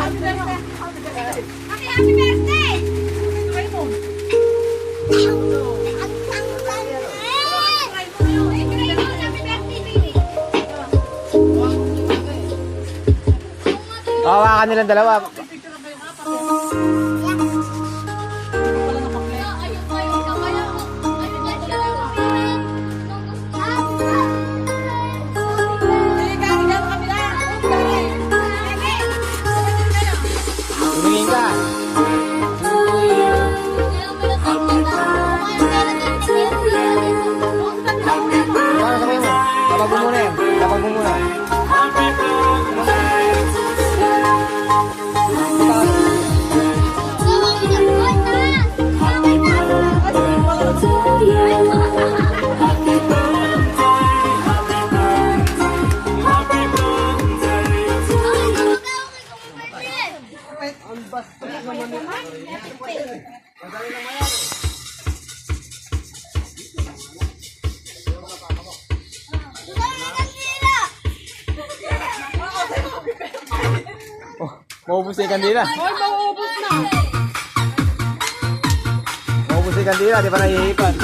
Happy birthday! Hawakan nilang dalawa. Tumingin ka. Sabay mo. Tapag mo muna yan. Tapag mo muna. Oh, maubos na yung kandila. Hoy, mauubos na. Maubos na yung kandila, di pa nahihipan.